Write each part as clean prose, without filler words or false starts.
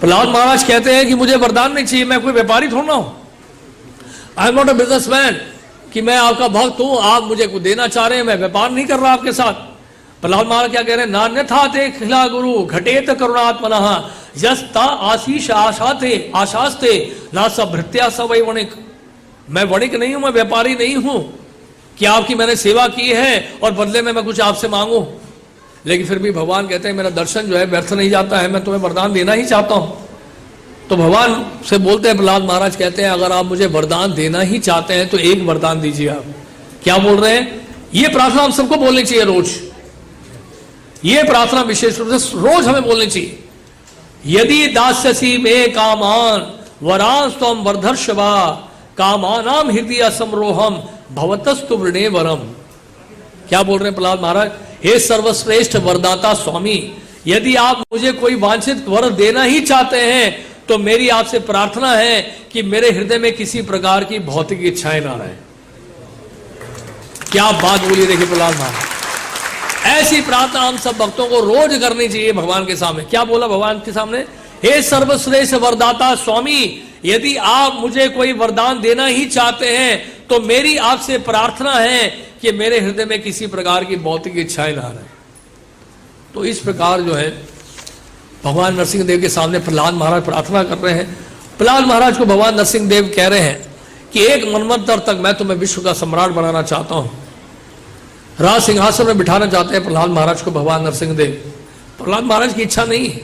प्रहलाद महाराज कहते हैं कि मुझे वरदान नहीं चाहिए, मैं कोई व्यापारी थोड़ा हूं, I am not a businessman, कि मैं आपका भक्त हूं, आप मुझे कुछ देना चाह रहे हैं, मैं व्यापार नहीं कर रहा आपके साथ। प्रहलाद महाराज क्या कह रहे हैं, नान्यथा ते खिला गुरु घटेत करुणात्मनः यस्ता आशीष आशास्ते ना सब भृत्या सवै वणिक। मैं वणिक नहीं हूं, मैं व्यापारी नहीं हूं कि आपकी मैंने सेवा की है और बदले में मैं कुछ आपसे मांगू। लेकिन फिर भी भगवान कहते हैं मेरा दर्शन जो है व्यर्थ नहीं जाता है, मैं तुम्हें वरदान देना ही चाहता हूं। तो भगवान से बोलते हैं, प्रहलाद महाराज कहते हैं अगर आप मुझे वरदान देना ही चाहते हैं तो एक वरदान दीजिए आप। क्या बोल रहे हैं, ये प्रार्थना हम सबको बोलनी चाहिए रोज, ये प्रार्थना विशेष रूप से रोज हमें बोलनी चाहिए। यदि दास्यसी में कामान वरांस्तम वर्धर्षवा कामानाम हृदय समरोहम भवतस्तु वृणे वरम। क्या बोल रहे हैं प्रहलाद महाराज, हे सर्वश्रेष्ठ वरदाता स्वामी, यदि आप मुझे कोई वांछित वर देना ही चाहते हैं तो मेरी आपसे प्रार्थना है कि मेरे हृदय में किसी प्रकार की भौतिक इच्छाएं ना रहे। क्या बात बोली देखिए प्रहलाद महाराज, ऐसी प्रार्थना हम सब भक्तों को रोज करनी चाहिए भगवान के सामने। क्या बोला भगवान के सामने, हे सर्वश्रेष्ठ वरदाता स्वामी, यदि आप मुझे कोई वरदान देना ही चाहते हैं तो मेरी आपसे प्रार्थना है कि मेरे हृदय में किसी प्रकार की भौतिक इच्छाएं ना रहे। तो इस प्रकार जो है भगवान नरसिंह देव के सामने प्रहलाद महाराज प्रार्थना कर रहे हैं। प्रहलाद महाराज को भगवान नरसिंह देव कह रहे हैं कि एक मनवंतर तक मैं तुम्हें विश्व का सम्राट बनाना चाहता हूं, राज सिंहासन में बिठाना चाहते हैं प्रहलाद महाराज को भगवान नरसिंह देव। प्रहलाद महाराज की इच्छा नहीं है,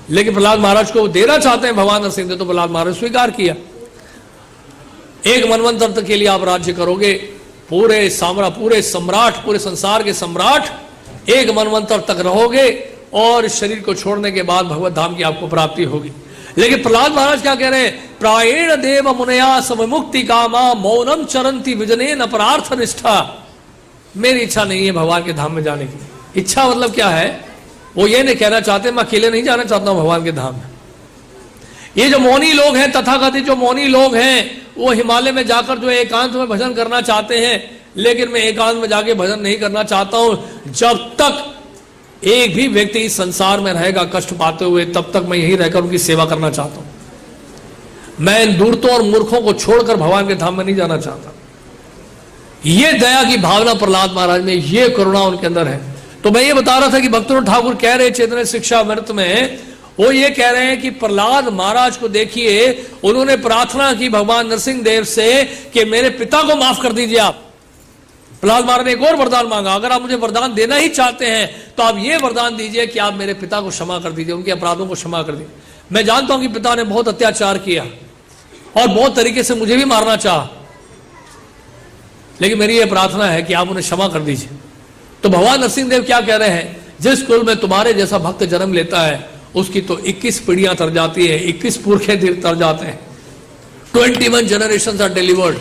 लेकिन प्रहलाद महाराज को देना चाहते हैं भगवान नरसिंह देव, तो प्रहलाद महाराज स्वीकार किया। एक मनवंतर तक के लिए आप राज्य करोगे, पूरे सम्राट, पूरे संसार के सम्राट एक मनवंतर तक रहोगे और शरीर को छोड़ने के बाद भगवत धाम की आपको प्राप्ति होगी। लेकिन प्रहलाद महाराज क्या कह रहे हैं, प्रायेण देव मुनया सममुक्ति कामा मौनम चरंती विजने न परार्थ निष्ठा। मेरी इच्छा नहीं है भगवान के धाम में जाने की। इच्छा मतलब क्या है, वो ये नहीं कहना चाहते मैं अकेले नहीं जाना चाहता हूं भगवान के धाम में। ये जो मौनी लोग हैं, तथाकथित जो मौनी लोग हैं, वो हिमालय में जाकर जो एकांत में भजन करना चाहते हैं, लेकिन मैं एकांत में जाके भजन नहीं करना चाहता हूं। जब तक एक भी व्यक्ति इस संसार में रहेगा कष्ट पाते हुए, तब तक मैं यहीं रहकर उनकी सेवा करना चाहता हूं। मैं इन दूरतों और मूर्खों को छोड़कर भगवान के धाम में नहीं जाना चाहता। ये दया की भावना प्रहलाद महाराज में, ये करुणा उनके अंदर है। तो मैं ये बता रहा था कि भक्तों ठाकुर कह रहे चैतन्य शिक्षा अमृत में, वो ये कह रहे हैं कि प्रहलाद महाराज को देखिए, उन्होंने प्रार्थना की भगवान नरसिंह देव से कि मेरे पिता को माफ कर दीजिए आप। प्रहलाद महाराज ने एक और वरदान मांगा, अगर आप मुझे वरदान देना ही चाहते हैं तो आप ये वरदान दीजिए कि आप मेरे पिता को क्षमा कर दीजिए, उनके अपराधों को क्षमा कर दीजिए। मैं जानता हूं कि पिता ने बहुत अत्याचार किया और बहुत तरीके से मुझे भी मारना चाहा, लेकिन मेरी यह प्रार्थना है कि आप उन्हें क्षमा कर दीजिए। तो भगवान नरसिंह देव क्या कह रहे हैं, जिस कुल में तुम्हारे जैसा भक्त जन्म लेता है उसकी तो 21 पीढ़ियां तर जाती है, 21 पुरखे तर जाते हैं, 21 जनरेशंस आर डिलीवर्ड।